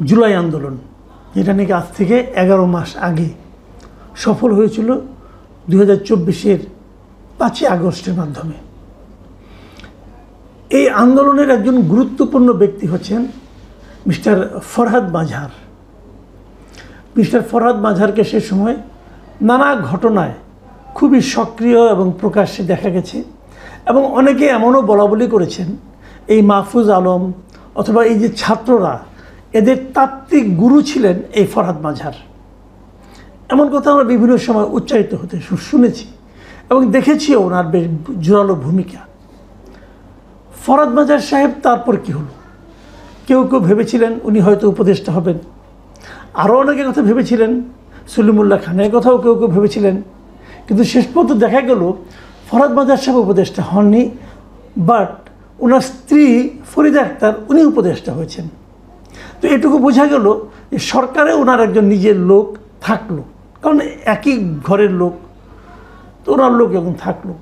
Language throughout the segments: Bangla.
জুলাই আন্দোলন, যেটা নাকি আজ থেকে 11 মাস আগে সফল হয়েছিল 2024-এর 5ই আগস্টের মাধ্যমে। এই আন্দোলনের একজন গুরুত্বপূর্ণ ব্যক্তি হচ্ছেন মিস্টার ফরহাদ মাঝার। মিস্টার ফরহাদ মাঝারকে সে সময় নানা ঘটনায় খুবই সক্রিয় এবং প্রকাশ্যে দেখা গেছে, এবং অনেকে এমনও বলা বলি করেছেন এই মাহফুজ আলম অথবা এই যে ছাত্ররা, এদের তাত্ত্বিক গুরু ছিলেন এই ফরহাদ মাঝার। এমন কথা আমরা বিভিন্ন সময় উচ্চারিত হতে শুনেছি এবং দেখেছিও ওনার বেশ জোরালো ভূমিকা। ফরহাদ মাঝার সাহেব তারপর কি হলো? কেউ কেউ ভেবেছিলেন উনি হয়তো উপদেষ্টা হবেন, আরও অনেকে কথা ভেবেছিলেন, সলিমুল্লাহ খানের কথাও কেউ কেউ ভেবেছিলেন, কিন্তু শেষ পর্যন্ত দেখা গেল ফরহাদ মাঝার সাহেব উপদেষ্টা হননি, বাট ওনার স্ত্রী ফরিদা আক্তার উনি উপদেষ্টা হয়েছেন। তো এটুকু বোঝা গেল যে সরকারে ওনার একজন নিজের লোক থাকলো, কারণ একই ঘরের লোক, তো ওনার লোক এখন থাকলো।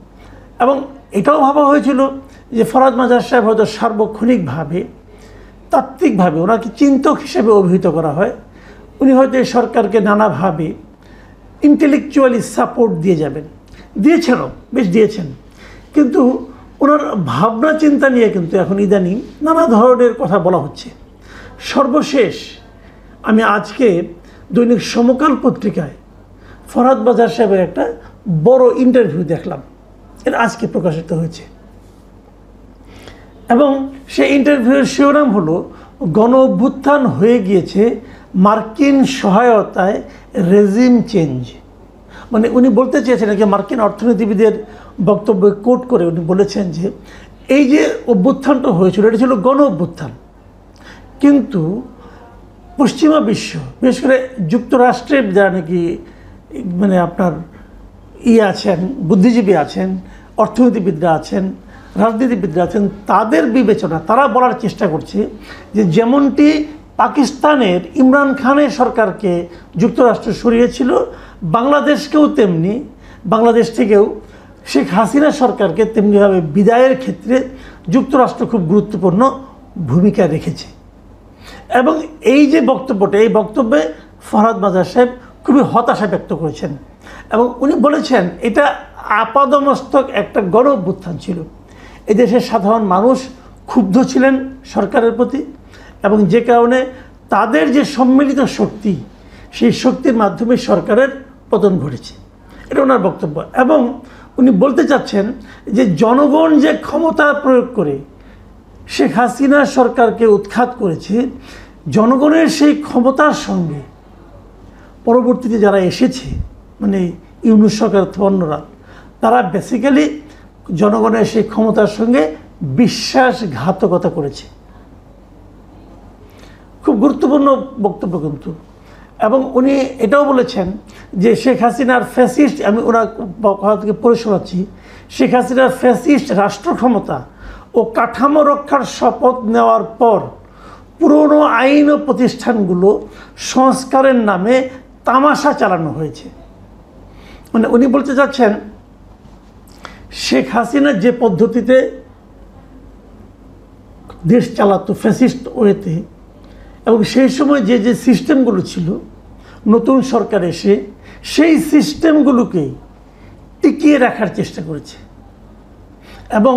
এবং এটাও ভাবা হয়েছিল যে ফরহাদ মাঝার সাহেব হয়তো সার্বক্ষণিকভাবে তাত্ত্বিকভাবে ওনাকে চিন্তক হিসেবে অভিহিত করা হয়, উনি হয়তো এই সরকারকে নানাভাবে ইন্টেলেকচুয়ালি সাপোর্ট দিয়ে যাবেন, দিয়েছেনও, বেশ দিয়েছেন। কিন্তু ওনার ভাবনা চিন্তা নিয়ে কিন্তু এখন ইদানিং নানা ধরনের কথা বলা হচ্ছে। সর্বশেষ আমি আজকে দৈনিক সমকাল পত্রিকায় ফরহাদ মাঝার সাহেবের একটা বড় ইন্টারভিউ দেখলাম, এটা আজকে প্রকাশিত হয়েছে, এবং সেই ইন্টারভিউয়ের শিরোনাম হলো গণ অভ্যুত্থান হয়ে গিয়েছে মার্কিন সহায়তায় রেজিম চেঞ্জ। মানে উনি বলতে চেয়েছেন নাকি মার্কিন অর্থনীতিবিদের বক্তব্য কোট করে উনি বলেছেন যে এই যে অভ্যুত্থানটা হয়েছিল এটা ছিল গণ অভ্যুত্থান, কিন্তু পশ্চিমা বিশ্ব, বিশেষ করে যুক্তরাষ্ট্রের যারা নাকি মানে আপনার আছেন, বুদ্ধিজীবী আছেন, অর্থনীতিবিদরা আছেন, রাজনীতিবিদরা আছেন, তাদের বিবেচনা তারা বলার চেষ্টা করছে যে যেমনটি পাকিস্তানের ইমরান খানের সরকারকে যুক্তরাষ্ট্র সরিয়েছিল, বাংলাদেশকেও তেমনি, বাংলাদেশ থেকেও শেখ হাসিনা সরকারকে তেমনিভাবে বিদায়ের ক্ষেত্রে যুক্তরাষ্ট্র খুব গুরুত্বপূর্ণ ভূমিকা রেখেছে। এবং এই যে বক্তব্যটা, এই বক্তব্যে ফরহাদ মাঝার সাহেব খুবই হতাশা ব্যক্ত করেছেন, এবং উনি বলেছেন এটা আপাদমস্তক একটা গণ অভ্যুত্থান ছিল। এদেশের সাধারণ মানুষ ক্ষুব্ধ ছিলেন সরকারের প্রতি, এবং যে কারণে তাদের যে সম্মিলিত শক্তি, সেই শক্তির মাধ্যমে সরকারের পতন ঘটেছে, এটা ওনার বক্তব্য। এবং উনি বলতে চাচ্ছেন যে জনগণ যে ক্ষমতা প্রয়োগ করে শেখ হাসিনা সরকারকে উৎখাত করেছে, জনগণের সেই ক্ষমতার সঙ্গে পরবর্তীতে যারা এসেছে, মানে ইউনূস সরকার অন্যরা, তারা বেসিক্যালি জনগণের সেই ক্ষমতার সঙ্গে বিশ্বাসঘাতকতা করেছে। খুব গুরুত্বপূর্ণ বক্তব্য কিন্তু। এবং উনি এটাও বলেছেন যে শেখ হাসিনার ফ্যাসিস্ট, আমি ওনার কথা থেকে পড়ে শোনাচ্ছি, শেখ হাসিনার ফ্যাসিস্ট রাষ্ট্র ক্ষমতা ও কাঠামো রক্ষার শপথ নেওয়ার পর পুরনো আইন ও প্রতিষ্ঠানগুলো সংস্কারের নামে তামাশা চালানো হয়েছে। মানে উনি বলতে চাচ্ছেন শেখ হাসিনা যে পদ্ধতিতে দেশ চালাতো ফ্যাসিস্ট ওয়েতে, এবং সেই সময় যে যে সিস্টেমগুলো ছিল, নতুন সরকার এসে সেই সিস্টেমগুলোকেই টিকিয়ে রাখার চেষ্টা করেছে, এবং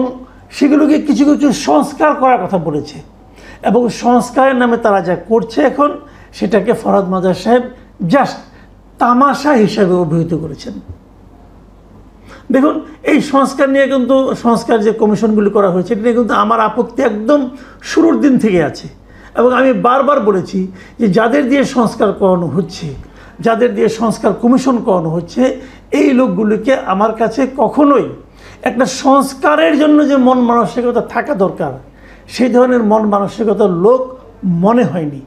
সেগুলোকে কিছু কিছু সংস্কার করার কথা বলেছে, এবং সংস্কারের নামে তারা যা করছে এখন, সেটাকে ফরহাদ মাঝার সাহেব জাস্ট তামাশা হিসাবে অভিহিত করেছেন। দেখুন, এই সংস্কার নিয়ে কিন্তু, সংস্কার যে কমিশনগুলি করা হয়েছে, এটা নিয়ে কিন্তু আমার আপত্তি একদম শুরুর দিন থেকে আছে, এবং আমি বারবার বলেছি যে যাদের দিয়ে সংস্কার করানো হচ্ছে, যাদের দিয়ে সংস্কার কমিশন করানো হচ্ছে, এই লোকগুলিকে আমার কাছে কখনোই একটা সংস্কারের জন্য যে মন মানসিকতা থাকা দরকার, সেই ধরনের মন মানসিকতার লোক মনে হয়নি।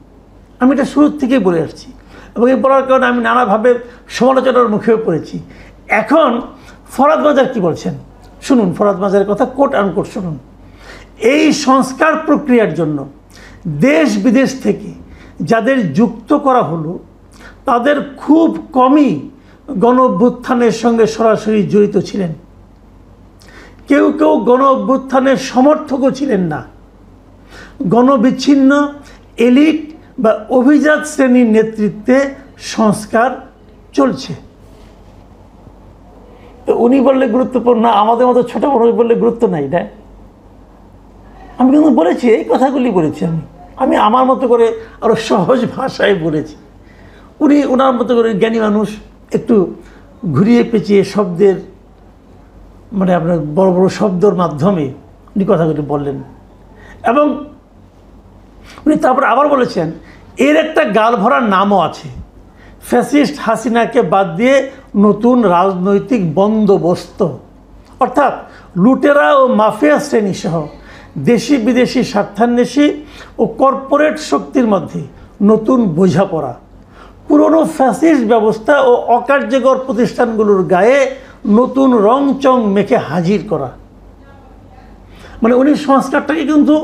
আমি এটা শুরুর থেকেই বলে আসছি, এবং এই বলার কারণে আমি নানাভাবে সমালোচনার মুখেও পড়েছি। এখন ফরহাদ মাঝার কি বলছেন শুনুন, ফরহাদ মাঝারের কথা কোট আনকোট শুনুন। এই সংস্কার প্রক্রিয়ার জন্য দেশ বিদেশ থেকে যাদের যুক্ত করা হলো, তাদের খুব কমই গণ অভ্যুত্থানের সঙ্গে সরাসরি জড়িত ছিলেন। কেউ কেউ গণ অভ্যুত্থানের সমর্থকও ছিলেন না। গণবিচ্ছিন্ন এলিট বা অভিজাত শ্রেণীর নেতৃত্বে সংস্কার চলছে। তো উনি বললে গুরুত্বপূর্ণ, আমাদের মতো ছোট মানুষ বললে গুরুত্ব নাই। না, আমি কিন্তু বলেছি, এই কথাগুলি বলেছি আমি আমার মতো করে আরও সহজ ভাষায় বলেছি। উনি ওনার মতো করে জ্ঞানী মানুষ, একটু ঘুরিয়ে পেঁচিয়ে শব্দের মানে আপনার বড় বড় শব্দের মাধ্যমে উনি কথাগুলি বললেন। এবং উনি তারপর আবার বলেছেন, এর একটা গাল ভরার নামও আছে, ফ্যাসিস্ট হাসিনাকে বাদ দিয়ে নতুন রাজনৈতিক বন্দোবস্ত, অর্থাৎ লুটেরা ও মাফিয়া শ্রেণী সহ দেশি বিদেশি স্বার্থান্বেষী ও কর্পোরেট শক্তির মধ্যে নতুন বোঝাপড়া, পুরনো ফ্যাসিস্ট ব্যবস্থা ও অকার্যকর প্রতিষ্ঠানগুলোর গায়ে নতুন রং চং মেখে হাজির করা। মানে উনি সংস্কারটাকে কিন্তু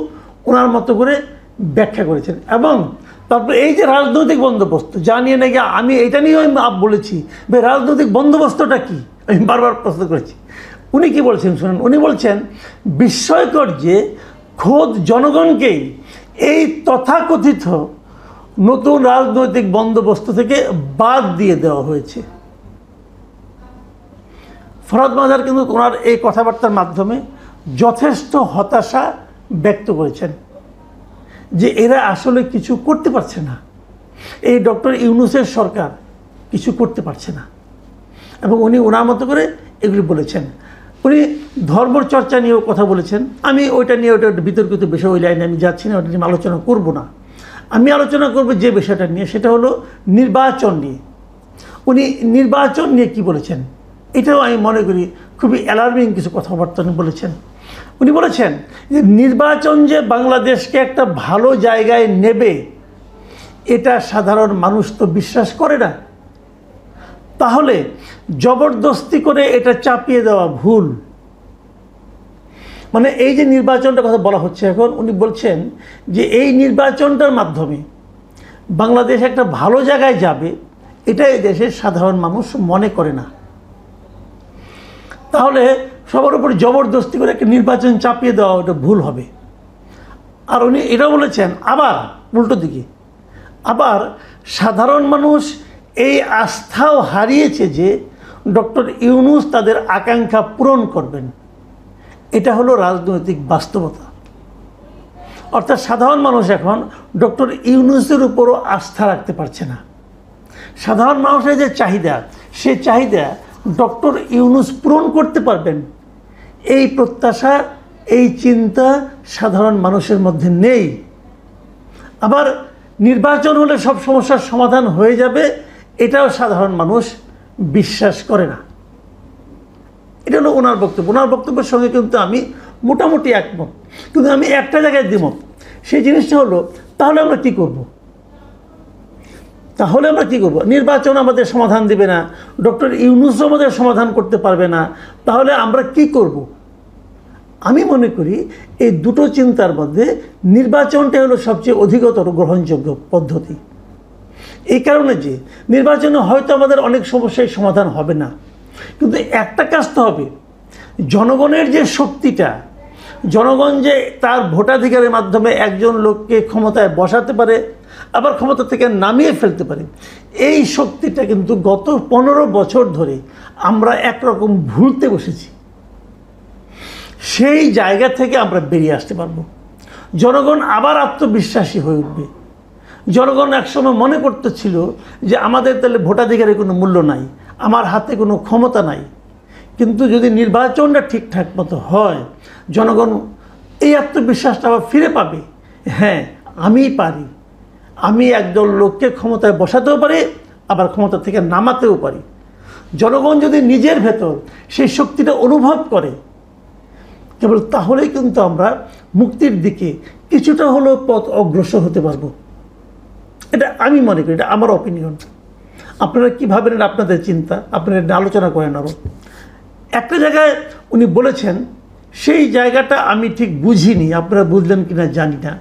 ওনার মতো করে ব্যাখ্যা করেছেন। এবং তারপর এই যে রাজনৈতিক বন্দোবস্ত, যা নিয়ে নাকি আমি এটা নিয়েও বলেছি, ভাই রাজনৈতিক বন্দোবস্তটা কি, আমি বারবার প্রশ্ন করেছি। উনি কি বলছেন শুনুন, উনি বলছেন, বিস্ময়কর যে খোদ জনগণকেই এই তথাকথিত নতুন রাজনৈতিক বন্দোবস্ত থেকে বাদ দিয়ে দেওয়া হয়েছে। ফরহাদ মাজার কিন্তু ওনার এই কথাবার্তার মাধ্যমে যথেষ্ট হতাশা ব্যক্ত করেছেন যে এরা আসলে কিছু করতে পারছে না, এই ডক্টর ইউনূসের সরকার কিছু করতে পারছে না। এবং উনি ওনার মতো করে এগুলি বলেছেন। উনি ধর্মচর্চা নিয়েও কথা বলেছেন। আমি ওইটা নিয়ে ওটা বিতর্কিত বিষয়, ওই লাইনে আমি যাচ্ছি না, ওটা নিয়ে আলোচনা করব না। আমি আলোচনা করব যে বিষয়টা নিয়ে, সেটা হলো নির্বাচন নিয়ে। উনি নির্বাচন নিয়ে কি বলেছেন, এটাও আমি মনে করি খুবই অ্যালার্মিং কিছু কথাবার্তা বলেছেন। উনি বলেছেন যে নির্বাচন যে বাংলাদেশকে একটা ভালো জায়গায় নেবে, এটা সাধারণ মানুষ তো বিশ্বাস করে না। তাহলে জবরদস্তি করে এটা চাপিয়ে দেওয়া ভুল। মানে এই যে নির্বাচনটার কথা বলা হচ্ছে এখন, উনি বলছেন যে এই নির্বাচনটার মাধ্যমে বাংলাদেশ একটা ভালো জায়গায় যাবে, এটা এই দেশের সাধারণ মানুষ মনে করে না। তাহলে সবার উপর জবরদস্তি করে একটা নির্বাচন চাপিয়ে দেওয়া ওটা ভুল হবে। আর উনি এটা বলেছেন আবার উল্টো দিকে, আবার সাধারণ মানুষ এই আস্থাও হারিয়েছে যে ডক্টর ইউনূস তাদের আকাঙ্ক্ষা পূরণ করবেন। এটা হলো রাজনৈতিক বাস্তবতা। অর্থাৎ সাধারণ মানুষ এখন ডক্টর ইউনূসের উপরও আস্থা রাখতে পারছে না। সাধারণ মানুষের যে চাহিদা, সে চাহিদা ডক্টর ইউনূস পূরণ করতে পারবেন, এই প্রত্যাশা, এই চিন্তা সাধারণ মানুষের মধ্যে নেই। আবার নির্বাচন হলে সব সমস্যার সমাধান হয়ে যাবে, এটাও সাধারণ মানুষ বিশ্বাস করে না। এটা হলো ওনার বক্তব্য। ওনার বক্তব্যের সঙ্গে কিন্তু আমি মোটামুটি একমত, কিন্তু আমি একটা জায়গায় দ্বিমত। সেই জিনিসটা হলো, তাহলে আমরা কি করব? নির্বাচন আমাদের সমাধান দিবে না, ডক্টর ইউনূস আমাদের সমাধান করতে পারবে না, তাহলে আমরা কি করব? আমি মনে করি এই দুটো চিন্তার মধ্যে নির্বাচনটা হলো সবচেয়ে অধিকতর গ্রহণযোগ্য পদ্ধতি। এই কারণে যে নির্বাচনে হয়তো আমাদের অনেক সমস্যার সমাধান হবে না, কিন্তু একটা কাজ তো হবে, জনগণের যে শক্তিটা, জনগণ যে তার ভোটাধিকারের মাধ্যমে একজন লোককে ক্ষমতায় বসাতে পারে, আবার ক্ষমতা থেকে নামিয়ে ফেলতে পারে, এই শক্তিটা কিন্তু গত 15 বছর ধরে আমরা একরকম ভুলতে বসেছি। সেই জায়গা থেকে আমরা বেরিয়ে আসতে পারবো। জনগণ আবার আত্মবিশ্বাসী হয়ে উঠবে। জনগণ একসময় মনে করতেছিল যে আমাদের তাহলে ভোটাধিকারের কোনো মূল্য নাই, আমার হাতে কোনো ক্ষমতা নাই। কিন্তু যদি নির্বাচনটা ঠিকঠাক মতো হয়, জনগণ এই আত্মবিশ্বাসটা আবার ফিরে পাবে, হ্যাঁ আমি পারি, আমি একদল লোককে ক্ষমতায় বসাতেও পারি, আবার ক্ষমতা থেকে নামাতেও পারি। জনগণ যদি নিজের ভেতর সেই শক্তিটা অনুভব করে, কেবল তাহলেই কিন্তু আমরা মুক্তির দিকে কিছুটা হলেও পথ অগ্রসর হতে পারবো। এটা আমি মনে করি, এটা আমার অপিনিয়ন। আপনারা কী ভাবেন, এটা আপনাদের চিন্তা, আপনারা এটা আলোচনা করেন। আরও একটা জায়গায় উনি বলেছেন, সেই জায়গাটা আমি ঠিক বুঝিনি, আপনারা বুঝলেন কিনা জানি না।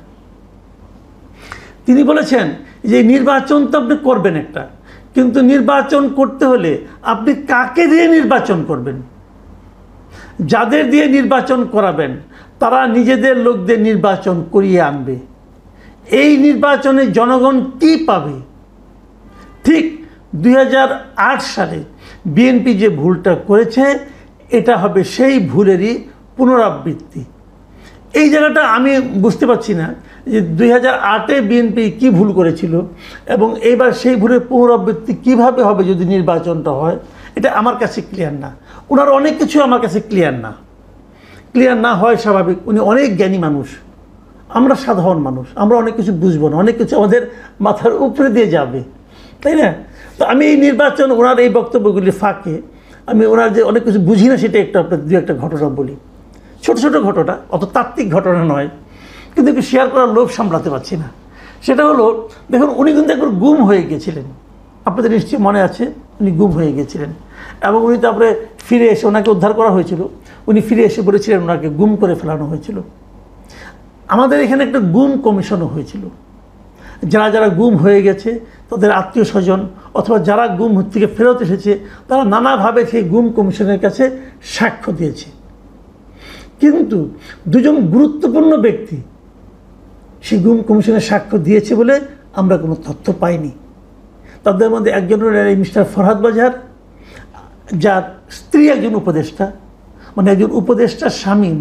তিনি বলেছেন যে নির্বাচন তো আপনি করবেন একটা, কিন্তু নির্বাচন করতে হলে আপনি কাকে দিয়ে নির্বাচন করবেন? যাদের দিয়ে নির্বাচন করাবেন তারা নিজেদের লোকদের নির্বাচন করিয়ে আনবে। এই নির্বাচনে জনগণ কি পাবে? ঠিক 2008 সালে বিএনপি যে ভুলটা করেছে, এটা হবে সেই ভুলেরই পুনরাবৃত্তি। এই জায়গাটা আমি বুঝতে পারছি না যে 2008-এ বিএনপি কি ভুল করেছিল এবং এইবার সেই ভুলের পুনরাবৃত্তি কিভাবে হবে যদি নির্বাচনটা হয়, এটা আমার কাছে ক্লিয়ার না। ওনার অনেক কিছু আমার কাছে ক্লিয়ার না হয় স্বাভাবিক। উনি অনেক জ্ঞানী মানুষ, আমরা সাধারণ মানুষ, আমরা অনেক কিছু বুঝবো না, অনেক কিছু আমাদের মাথার উপরে দিয়ে যাবে, তাই না? তো আমি এই নির্বাচন, ওনার এই বক্তব্যগুলি ফাঁকে আমি ওনার যে অনেক কিছু বুঝি না, সেটা একটু আপনার দু একটা ঘটনা বলি। ছোট ছোট ঘটনা, অত তাত্ত্বিক ঘটনা নয়, কিন্তু একটু শেয়ার করার লোভ সামলাতে পারছি না। সেটা হলো, দেখুন উনি কিন্তু একবার গুম হয়ে গিয়েছিলেন, আপনাদের নিশ্চয়ই মনে আছে, উনি গুম হয়ে গিয়েছিলেন এবং উনি তারপরে ফিরে এসে, ওনাকে উদ্ধার করা হয়েছিল, উনি ফিরে এসে বলেছিলেন ওনাকে গুম করে ফেলানো হয়েছিল। আমাদের এখানে একটা গুম কমিশনও হয়েছিল। যারা যারা গুম হয়ে গেছে তাদের আত্মীয় স্বজন অথবা যারা গুম থেকে ফেরত এসেছে, তারা নানাভাবে সেই গুম কমিশনের কাছে সাক্ষ্য দিয়েছে। কিন্তু দুজন গুরুত্বপূর্ণ ব্যক্তি সেই গুম কমিশনের সাক্ষ্য দিয়েছে বলে আমরা কোনো তথ্য পাইনি। তাদের মধ্যে একজন হলেন মিস্টার ফরহাদ বাজার, যার স্ত্রী একজন উপদেষ্টা, মানে একজন উপদেষ্টার স্বামী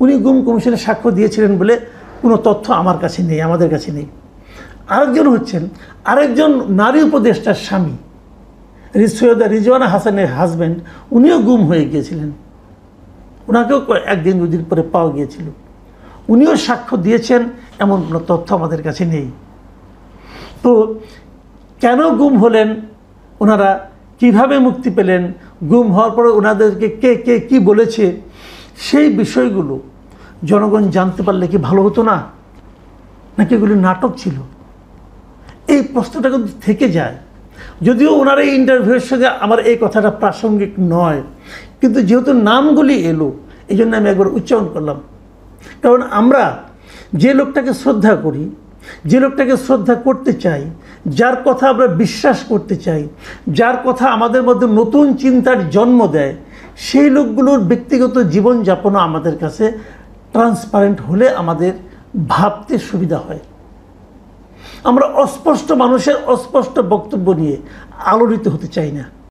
উনি গুম কমিশনে সাক্ষ্য দিয়েছিলেন বলে কোনো তথ্য আমার কাছে নেই, আমাদের কাছে নেই। আরেকজন হচ্ছেন আরেকজন নারী উপদেষ্টার স্বামী, সৈয়দা রিজওয়ানা হাসানের হাজব্যান্ড, উনিও গুম হয়ে গিয়েছিলেন। ওনাকেও একদিন দুদিন পরে পাওয়া গিয়েছিল, উনিও সাক্ষ্য দিয়েছেন, এমন কোনো তথ্য আমাদের কাছে নেই। তো কেন গুম হলেন ওনারা, কিভাবে মুক্তি পেলেন, গুম হওয়ার পরে ওনাদেরকে কে কে কী বলেছে, সেই বিষয়গুলো জনগণ জানতে পারলে কি ভালো হতো না? নাকি এগুলি নাটক ছিল? এই প্রশ্নটা কিন্তু থেকে যায়। যদিও ওনার এই ইন্টারভিউয়ের সঙ্গে আমার এই কথাটা প্রাসঙ্গিক নয়, কিন্তু যেহেতু নামগুলি এলো এই জন্য আমি একবার উচ্চারণ করলাম। কারণ আমরা যে লোকটাকে শ্রদ্ধা করি, যে লোকটাকে শ্রদ্ধা করতে চাই, যার কথা আমরা বিশ্বাস করতে চাই, যার কথা আমাদের মধ্যে নতুন চিন্তার জন্ম দেয়, সেই লোকগুলোর ব্যক্তিগত জীবনযাপনও আমাদের কাছে ট্রান্সপারেন্ট হলে আমাদের ভাবতে সুবিধা হয়। আমরা অস্পষ্ট মানুষের অস্পষ্ট বক্তব্য নিয়ে আলোড়িত হতে চাই না।